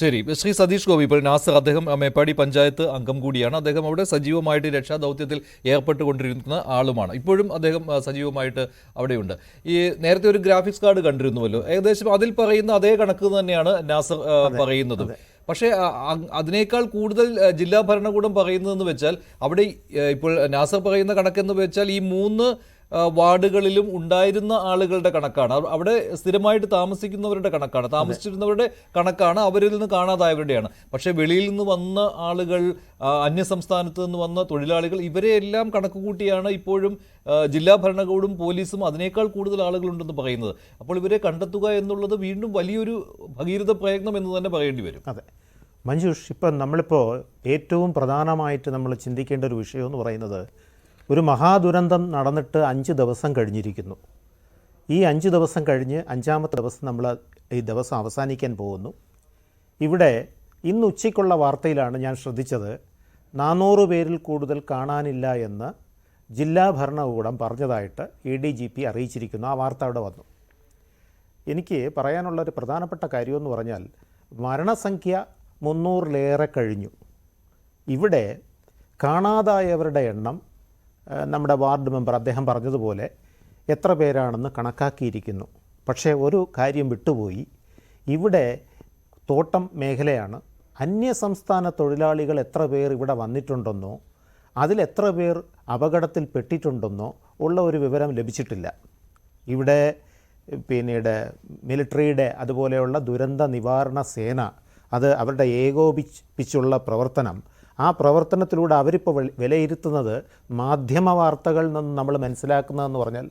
ശരി, ശ്രീ സതീഷ് ഗോപി, ഇപ്പോൾ നാസർ അദ്ദേഹം മേപ്പാടി പഞ്ചായത്ത് അംഗം കൂടിയാണ്. അദ്ദേഹം അവിടെ സജീവമായിട്ട് രക്ഷാദൗത്യത്തിൽ ഏർപ്പെട്ടുകൊണ്ടിരുന്ന ആളുമാണ്. ഇപ്പോഴും അദ്ദേഹം സജീവമായിട്ട് അവിടെയുണ്ട്. ഈ നേരത്തെ ഒരു ഗ്രാഫിക്സ് കാർഡ് കണ്ടിരുന്നുവല്ലോ, ഏകദേശം അതിൽ പറയുന്ന അതേ കണക്ക് തന്നെയാണ് നാസർ പറയുന്നതും. പക്ഷേ അതിനേക്കാൾ കൂടുതൽ ജില്ലാ ഭരണകൂടം പറയുന്നതെന്ന് വെച്ചാൽ അവിടെ ഇപ്പോൾ നാസർ പറയുന്ന കണക്കെന്ന് വെച്ചാൽ ഈ 3 വാർഡുകളിലും ഉണ്ടായിരുന്ന ആളുകളുടെ കണക്കാണ്, അവിടെ സ്ഥിരമായിട്ട് താമസിക്കുന്നവരുടെ കണക്കാണ്, താമസിച്ചിരുന്നവരുടെ കണക്കാണ്, അവരിൽ നിന്ന് കാണാതായവരുടെയാണ്. പക്ഷേ വെളിയിൽ നിന്ന് വന്ന ആളുകൾ, അന്യസംസ്ഥാനത്ത് നിന്ന് വന്ന തൊഴിലാളികൾ, ഇവരെയെല്ലാം കണക്ക് കൂട്ടിയാണ് ഇപ്പോഴും ജില്ലാ ഭരണകൂടവും പോലീസും അതിനേക്കാൾ കൂടുതൽ ആളുകളുണ്ടെന്ന് പറയുന്നത്. അപ്പോൾ ഇവരെ കണ്ടെത്തുക എന്നുള്ളത് വീണ്ടും വലിയൊരു ഭഗീരഥ പ്രയത്നം എന്ന് തന്നെ പറയേണ്ടി വരും. അതെ മഞ്ജുഷ്, ഇപ്പം നമ്മളിപ്പോൾ ഏറ്റവും പ്രധാനമായിട്ട് നമ്മൾ ചിന്തിക്കേണ്ട ഒരു വിഷയം എന്ന് പറയുന്നത്, ഒരു മഹാദുരന്തം നടന്നിട്ട് 5 ദിവസം കഴിഞ്ഞിരിക്കുന്നു. ഈ 5 ദിവസം കഴിഞ്ഞ് 5-ാമത്തെ ദിവസം നമ്മൾ ഈ ദിവസം അവസാനിക്കാൻ പോകുന്നു. ഇവിടെ ഇന്ന് ഉച്ചയ്ക്കുള്ള വാർത്തയിലാണ് ഞാൻ ശ്രദ്ധിച്ചത്, 400 പേരിൽ കൂടുതൽ കാണാനില്ല എന്ന് ജില്ലാ ഭരണകൂടം പറഞ്ഞതായിട്ട് ADGP അറിയിച്ചിരിക്കുന്നു. ആ വാർത്ത അവിടെ വന്നു. എനിക്ക് പറയാനുള്ളൊരു പ്രധാനപ്പെട്ട കാര്യമെന്ന് പറഞ്ഞാൽ, മരണസംഖ്യ 300-ലേറെ കഴിഞ്ഞു. ഇവിടെ കാണാതായവരുടെ എണ്ണം നമ്മുടെ വാർഡ് മെമ്പർ അദ്ദേഹം പറഞ്ഞതുപോലെ എത്ര പേരാണെന്ന് കണക്കാക്കിയിരിക്കുന്നു. പക്ഷേ ഒരു കാര്യം വിട്ടുപോയി, ഇവിടെ തോട്ടം മേഖലയാണ്. അന്യസംസ്ഥാന തൊഴിലാളികൾ എത്ര പേർ ഇവിടെ വന്നിട്ടുണ്ടെന്നോ അതിലെത്ര പേർ അപകടത്തിൽ പെട്ടിട്ടുണ്ടെന്നോ ഉള്ള ഒരു വിവരം ലഭിച്ചിട്ടില്ല. ഇവിടെ പിന്നീട് മിലിറ്ററിയുടെ അതുപോലെയുള്ള ദുരന്ത നിവാരണ സേന, അത് അവരുടെ ഏകോപിപ്പിച്ചുള്ള പ്രവർത്തനം, ആ പ്രവർത്തനത്തിലൂടെ അവരിപ്പോൾ വിലയിരുത്തുന്നത്, മാധ്യമ വാർത്തകളിൽ നിന്ന് നമ്മൾ മനസ്സിലാക്കുന്നതെന്ന് പറഞ്ഞാൽ,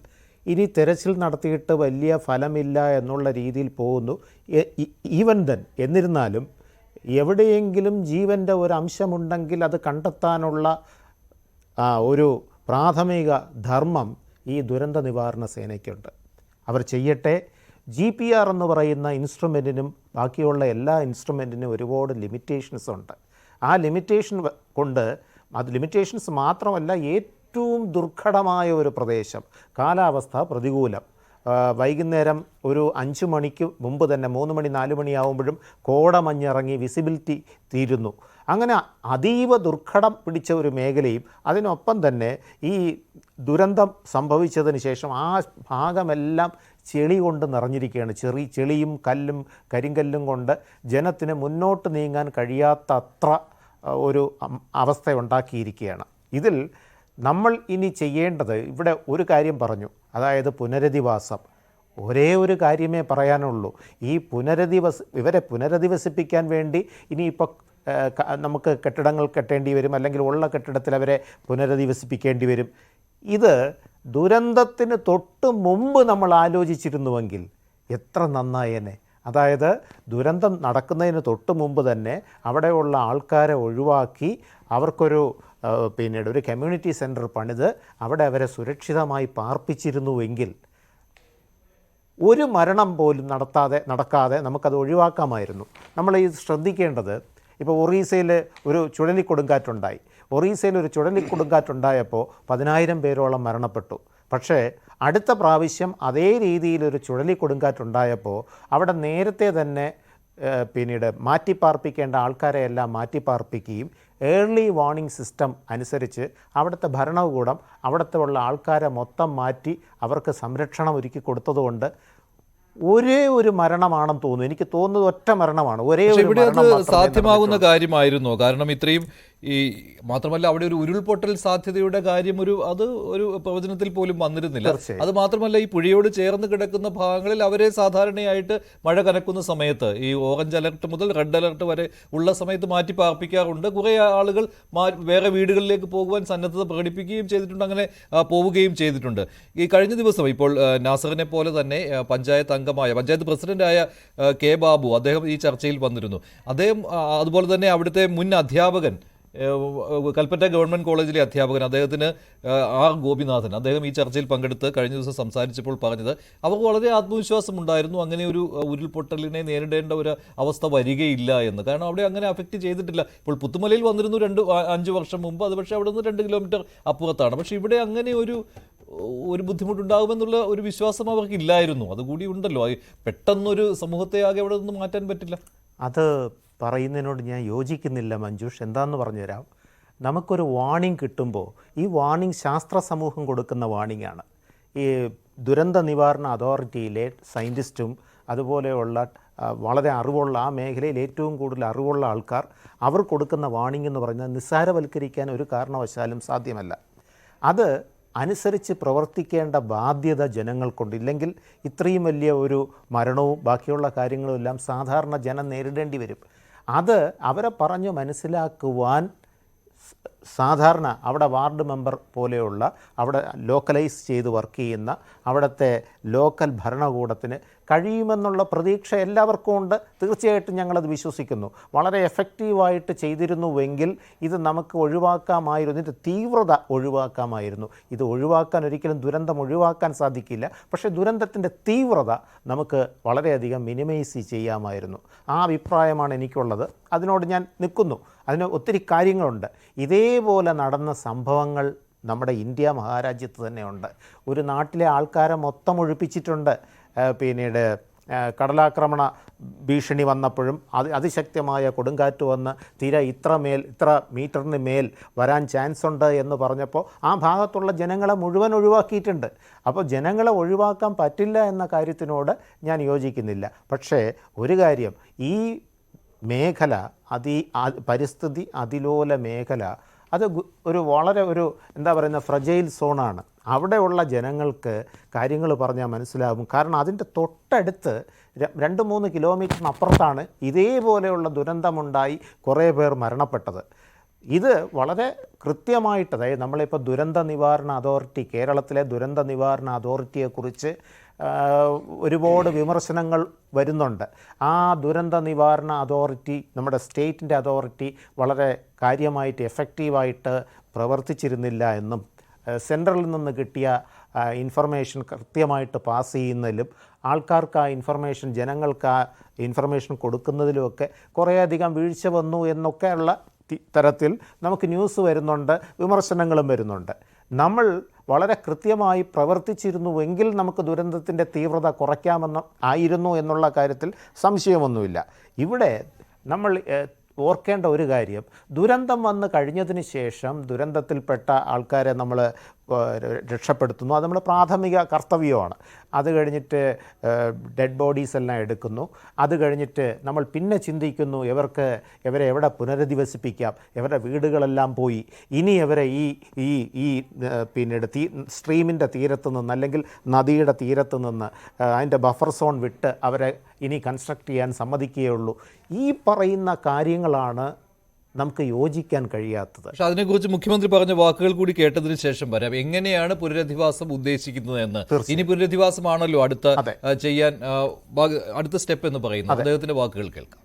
ഇനി തെരച്ചിൽ നടത്തിയിട്ട് വലിയ ഫലമില്ല എന്നുള്ള രീതിയിൽ പോകുന്നു. ഈവൻ ദെൻ എന്നിരുന്നാലും എവിടെയെങ്കിലും ജീവൻ്റെ ഒരു അംശമുണ്ടെങ്കിൽ അത് കണ്ടെത്താനുള്ള ഒരു പ്രാഥമിക ധർമ്മം ഈ ദുരന്ത നിവാരണ സേനയ്ക്കുണ്ട്. അവർ ചെയ്യട്ടെ. GPR എന്ന് പറയുന്ന ഇൻസ്ട്രുമെൻറ്റിനും ബാക്കിയുള്ള എല്ലാ ഇൻസ്ട്രുമെൻറ്റിനും ഒരുപാട് ലിമിറ്റേഷൻസ് ഉണ്ട്. ആ ലിമിറ്റേഷൻ കൊണ്ട്, അത് ലിമിറ്റേഷൻസ് മാത്രമല്ല, ഏറ്റവും ദുർഘടമായ ഒരു പ്രദേശം, കാലാവസ്ഥ പ്രതികൂലം. വൈകുന്നേരം ഒരു 5 മണിക്ക് മുമ്പ് തന്നെ 3 മണി 4 മണിയാവുമ്പോഴും കോടമഞ്ഞിറങ്ങി വിസിബിലിറ്റി തീരുന്നു. അങ്ങനെ അതീവ ദുർഘടം പിടിച്ച ഒരു മേഖലയും, അതിനൊപ്പം തന്നെ ഈ ദുരന്തം സംഭവിച്ചതിന് ശേഷം ആ ഭാഗമെല്ലാം ചെളി കൊണ്ട് നിറഞ്ഞിരിക്കുകയാണ്. ചെളിയും കല്ലും കരിങ്കല്ലും കൊണ്ട് ജനത്തിന് മുന്നോട്ട് നീങ്ങാൻ കഴിയാത്ത അത്ര ഒരു അവസ്ഥ ഉണ്ടാക്കിയിരിക്കുകയാണ്. ഇതിൽ നമ്മൾ ഇനി ചെയ്യേണ്ടത്, ഇവിടെ ഒരു കാര്യം പറഞ്ഞു, അതായത് പുനരധിവാസം. ഒരേ ഒരു കാര്യമേ പറയാനുള്ളൂ. ഈ ഇവരെ പുനരധിവസിപ്പിക്കാൻ വേണ്ടി ഇനിയിപ്പോൾ നമുക്ക് കെട്ടിടങ്ങൾ കെട്ടേണ്ടി വരും, അല്ലെങ്കിൽ ഉള്ള കെട്ടിടത്തിൽ അവരെ പുനരധിവസിപ്പിക്കേണ്ടി വരും. ഇത് ദുരന്തത്തിന് തൊട്ട് മുമ്പ് നമ്മൾ ആലോചിച്ചിരുന്നുവെങ്കിൽ എത്ര നന്നായേനെ. അതായത് ദുരന്തം നടക്കുന്നതിന് തൊട്ട് മുമ്പ് തന്നെ അവിടെയുള്ള ആൾക്കാരെ ഒഴിവാക്കി അവർക്കൊരു പിന്നീട് ഒരു കമ്മ്യൂണിറ്റി സെൻറ്റർ പണിത് അവിടെ അവരെ സുരക്ഷിതമായി പാർപ്പിച്ചിരുന്നുവെങ്കിൽ ഒരു മരണം പോലും നടക്കാതെ നമുക്കത് ഒഴിവാക്കാമായിരുന്നു. നമ്മൾ ഈ ശ്രദ്ധിക്കേണ്ടത്, ഇപ്പോൾ ഒറീസയിൽ ഒരു ചുഴലിക്കൊടുങ്കാറ്റുണ്ടായി. ഒറീസയിൽ ഒരു ചുഴലിക്കൊടുങ്കാറ്റുണ്ടായപ്പോൾ 10,000 പേരോളം മരണപ്പെട്ടു. പക്ഷേ അടുത്ത പ്രാവശ്യം അതേ രീതിയിലൊരു ചുഴലിക്കൊടുങ്കാറ്റുണ്ടായപ്പോൾ അവിടെ നേരത്തെ തന്നെ പിന്നീട് മാറ്റിപ്പാർപ്പിക്കേണ്ട ആൾക്കാരെ എല്ലാം മാറ്റിപ്പാർപ്പിക്കുകയും ഏർലി വാർണിംഗ് സിസ്റ്റം അനുസരിച്ച് അവിടുത്തെ ഭരണകൂടം അവിടുത്തെ ഉള്ള ആൾക്കാരെ മൊത്തം മാറ്റി അവർക്ക് സംരക്ഷണം ഒരുക്കി കൊടുത്തതുകൊണ്ട് ഒരേ ഒരു മരണമാണെന്ന് തോന്നുന്നു. എനിക്ക് തോന്നുന്നത് ഒറ്റ മരണമാണ്. ഒരേ ഒരു മരണം സാധ്യമാകുന്ന കാര്യമായിരുന്നു. കാരണം ഇത്രയും മാത്രമല്ല അവിടെ ഒരു ഉരുൾപൊട്ടൽ സാധ്യതയുടെ കാര്യം ഒരു പ്രവചനത്തിൽ പോലും വന്നിരുന്നില്ല. അത് മാത്രമല്ല, ഈ പുഴയോട് ചേർന്ന് കിടക്കുന്ന ഭാഗങ്ങളിൽ അവരെ സാധാരണയായിട്ട് മഴ കനക്കുന്ന സമയത്ത് ഈ ഓറഞ്ച് അലർട്ട് മുതൽ റെഡ് അലർട്ട് വരെ ഉള്ള സമയത്ത് മാറ്റി പാർപ്പിക്കാറുണ്ട്. കുറേ ആളുകൾ വേറെ വീടുകളിലേക്ക് പോകുവാൻ സന്നദ്ധത പ്രകടിപ്പിക്കുകയും ചെയ്തിട്ടുണ്ട്, അങ്ങനെ പോവുകയും ചെയ്തിട്ടുണ്ട്. ഈ കഴിഞ്ഞ ദിവസം ഇപ്പോൾ നാസറിനെ പോലെ തന്നെ പഞ്ചായത്ത് പ്രസിഡന്റായ കെ ബാബു, അദ്ദേഹം ഈ ചർച്ചയിൽ വന്നിരുന്നു. അദ്ദേഹം അതുപോലെ തന്നെ അവിടുത്തെ മുൻ അധ്യാപകൻ, കൽപ്പറ്റ ഗവൺമെൻറ് കോളേജിലെ അധ്യാപകൻ, അദ്ദേഹത്തിന് ആർ ഗോപിനാഥൻ, അദ്ദേഹം ഈ ചർച്ചയിൽ പങ്കെടുത്ത് കഴിഞ്ഞ ദിവസം സംസാരിച്ചപ്പോൾ പറഞ്ഞത് അവർക്ക് വളരെ ആത്മവിശ്വാസം ഉണ്ടായിരുന്നു, അങ്ങനെ ഒരു ഉരുൾപൊട്ടലിനെ നേരിടേണ്ട ഒരു അവസ്ഥ വരികയില്ല എന്ന്. കാരണം അവിടെ അങ്ങനെ അഫക്റ്റ് ചെയ്തിട്ടില്ല. ഇപ്പോൾ പുത്തുമലയിൽ വന്നിരുന്നു 5 വർഷം മുമ്പ്, അത് പക്ഷേ അവിടെ നിന്ന് 2 കിലോമീറ്റർ അപ്പുറത്താണ്. പക്ഷേ ഇവിടെ അങ്ങനെ ഒരു ബുദ്ധിമുട്ടുണ്ടാകുമെന്നുള്ള ഒരു വിശ്വാസം അവർക്കില്ലായിരുന്നു. അതുകൂടി ഉണ്ടല്ലോ, പെട്ടെന്നൊരു സമൂഹത്തെ ആകെ അവിടെ നിന്ന് മാറ്റാൻ പറ്റില്ല. അത് പറയുന്നതിനോട് ഞാൻ യോജിക്കുന്നില്ല മഞ്ജുഷ്. എന്താണെന്ന് പറഞ്ഞുതരാം. നമുക്കൊരു വാണിംഗ് കിട്ടുമ്പോൾ ഈ വാണിംഗ് ശാസ്ത്ര സമൂഹം കൊടുക്കുന്ന വാണിംഗാണ്. ഈ ദുരന്ത നിവാരണ അതോറിറ്റിയിലെ സയൻറ്റിസ്റ്റും അതുപോലെയുള്ള വളരെ അറിവുള്ള ആ മേഖലയിൽ ഏറ്റവും കൂടുതൽ അറിവുള്ള ആൾക്കാർ അവർ കൊടുക്കുന്ന വാണിംഗ് എന്ന് പറഞ്ഞാൽ നിസ്സാരവൽക്കരിക്കാൻ ഒരു കാരണവശാലും സാധ്യമല്ല. അത് അനുസരിച്ച് പ്രവർത്തിക്കേണ്ട ബാധ്യത ജനങ്ങൾക്കുണ്ട്. ഇല്ലെങ്കിൽ ഇത്രയും വലിയ ഒരു മരണവും ബാക്കിയുള്ള കാര്യങ്ങളും എല്ലാം സാധാരണ ജനം നേരിടേണ്ടി വരും. അത് അവരെ പറഞ്ഞു മനസ്സിലാക്കുവാൻ സാധാരണ അവിടെ വാർഡ് മെമ്പർ പോലെയുള്ള അവിടെ ലോക്കലൈസ് ചെയ്ത് വർക്ക് ചെയ്യുന്ന അവിടുത്തെ ലോക്കൽ ഭരണകൂടത്തിന് കഴിയുമെന്നുള്ള പ്രതീക്ഷ എല്ലാവർക്കും ഉണ്ട്. തീർച്ചയായിട്ടും ഞങ്ങളത് വിശ്വസിക്കുന്നു. വളരെ എഫക്റ്റീവായിട്ട് ചെയ്തിരുന്നുവെങ്കിൽ ഇത് നമുക്ക് ഒഴിവാക്കാമായിരുന്നു, ഇതിൻ്റെ തീവ്രത ഒഴിവാക്കാമായിരുന്നു. ഇത് ഒഴിവാക്കാൻ ഒരിക്കലും ദുരന്തം ഒഴിവാക്കാൻ സാധിക്കില്ല, പക്ഷേ ദുരന്തത്തിൻ്റെ തീവ്രത നമുക്ക് വളരെയധികം മിനിമൈസ് ചെയ്യാമായിരുന്നു. ആ അഭിപ്രായമാണ് എനിക്കുള്ളത്. അതിനോട് ഞാൻ നിൽക്കുന്നു. അതിന് ഒത്തിരി കാര്യങ്ങളുണ്ട്. ഇതേപോലെ നടന്ന സംഭവങ്ങൾ നമ്മുടെ ഇന്ത്യ മഹാരാജ്യത്ത് തന്നെയുണ്ട്. ഒരു നാട്ടിലെ ആൾക്കാരെ മൊത്തം ഒഴിപ്പിച്ചിട്ടുണ്ട്. പിന്നീട് കടലാക്രമണ ഭീഷണി വന്നപ്പോഴും അതിശക്തമായ കൊടുങ്കാറ്റ് വന്ന് ഇത്ര മീറ്ററിന് മേൽ വരാൻ ചാൻസ് ഉണ്ട് എന്ന് പറഞ്ഞപ്പോൾ ആ ഭാഗത്തുള്ള ജനങ്ങളെ മുഴുവൻ ഒഴിവാക്കിയിട്ടുണ്ട്. അപ്പോൾ ജനങ്ങളെ ഒഴിവാക്കാൻ പറ്റില്ല എന്ന കാര്യത്തിനോട് ഞാൻ യോജിക്കുന്നില്ല. പക്ഷേ ഒരു കാര്യം, ഈ മേഖല പരിസ്ഥിതി അതിലോല മേഖല അത് വളരെ എന്താ പറയുന്ന ഫ്രജൈൽ സോണാണ്. അവിടെയുള്ള ജനങ്ങൾക്ക് കാര്യങ്ങൾ പറഞ്ഞാൽ മനസ്സിലാകും. കാരണം അതിൻ്റെ തൊട്ടടുത്ത് 2-3 കിലോമീറ്ററിനപ്പുറത്താണ് ഇതേപോലെയുള്ള ദുരന്തമുണ്ടായി കുറേ പേർ മരണപ്പെട്ടത്. ഇത് വളരെ കൃത്യമായിട്ട്, അതായത് നമ്മളിപ്പോൾ ദുരന്ത നിവാരണ അതോറിറ്റി, കേരളത്തിലെ ദുരന്ത നിവാരണ അതോറിറ്റിയെക്കുറിച്ച് ഒരുപാട് വിമർശനങ്ങൾ വരുന്നുണ്ട്. ആ ദുരന്ത നിവാരണ അതോറിറ്റി, നമ്മുടെ സ്റ്റേറ്റിൻ്റെ അതോറിറ്റി വളരെ കാര്യമായിട്ട് എഫക്റ്റീവായിട്ട് പ്രവർത്തിച്ചിരുന്നില്ല എന്നും സെൻട്രലിൽ നിന്ന് കിട്ടിയ ഇൻഫർമേഷൻ കൃത്യമായിട്ട് പാസ് ചെയ്യുന്നതിലും ആൾക്കാർക്ക് ആ ഇൻഫർമേഷൻ, ജനങ്ങൾക്ക് ആ ഇൻഫർമേഷൻ കൊടുക്കുന്നതിലുമൊക്കെ കുറേയധികം വീഴ്ച വന്നു എന്നൊക്കെയുള്ള തരത്തിൽ നമുക്ക് ന്യൂസ് വരുന്നുണ്ട്, വിമർശനങ്ങളും വരുന്നുണ്ട്. നമ്മൾ വളരെ കൃത്യമായി പ്രവർത്തിച്ചിരുന്നുവെങ്കിൽ നമുക്ക് ദുരന്തത്തിൻ്റെ തീവ്രത കുറയ്ക്കാമെന്ന് എന്നുള്ള കാര്യത്തിൽ സംശയമൊന്നുമില്ല. ഇവിടെ നമ്മൾ ഓർക്കേണ്ട ഒരു കാര്യം, ദുരന്തം വന്ന് കഴിഞ്ഞതിന് ശേഷം ദുരന്തത്തിൽപ്പെട്ട ആൾക്കാരെ നമ്മൾ രക്ഷപ്പെടുത്തുന്നു. അത് നമ്മുടെ പ്രാഥമിക കർത്തവ്യമാണ്. അത് കഴിഞ്ഞിട്ട് ഡെഡ് ബോഡീസ് എല്ലാം എടുക്കുന്നു. അത് കഴിഞ്ഞിട്ട് നമ്മൾ പിന്നെ ചിന്തിക്കുന്നു ഇവരെ എവിടെ പുനരധിവസിപ്പിക്കാം, ഇവരുടെ വീടുകളെല്ലാം പോയി, ഇനി ഇവരെ ഈ പിന്നീട് സ്ട്രീമിൻ്റെ തീരത്ത് നിന്ന് അല്ലെങ്കിൽ നദിയുടെ തീരത്ത് നിന്ന് അതിൻ്റെ ബഫർ സോൺ വിട്ട് അവരെ ഇനി കൺസ്ട്രക്റ്റ് ചെയ്യാൻ സമ്മതിക്കുകയുള്ളൂ. ഈ പറയുന്ന കാര്യങ്ങളാണ് നമുക്ക് യോജിക്കാൻ കഴിയാത്തത്. പക്ഷെ അതിനെക്കുറിച്ച് മുഖ്യമന്ത്രി പറഞ്ഞ വാക്കുകൾ കൂടി കേട്ടതിന് ശേഷം വരാം. എങ്ങനെയാണ് പുനരധിവാസം ഉദ്ദേശിക്കുന്നത് എന്ന്. ഇനി പുനരധിവാസമാണല്ലോ അടുത്ത സ്റ്റെപ്പ് എന്ന് പറയുന്നത്. അദ്ദേഹത്തിന്റെ വാക്കുകൾ കേൾക്കാം.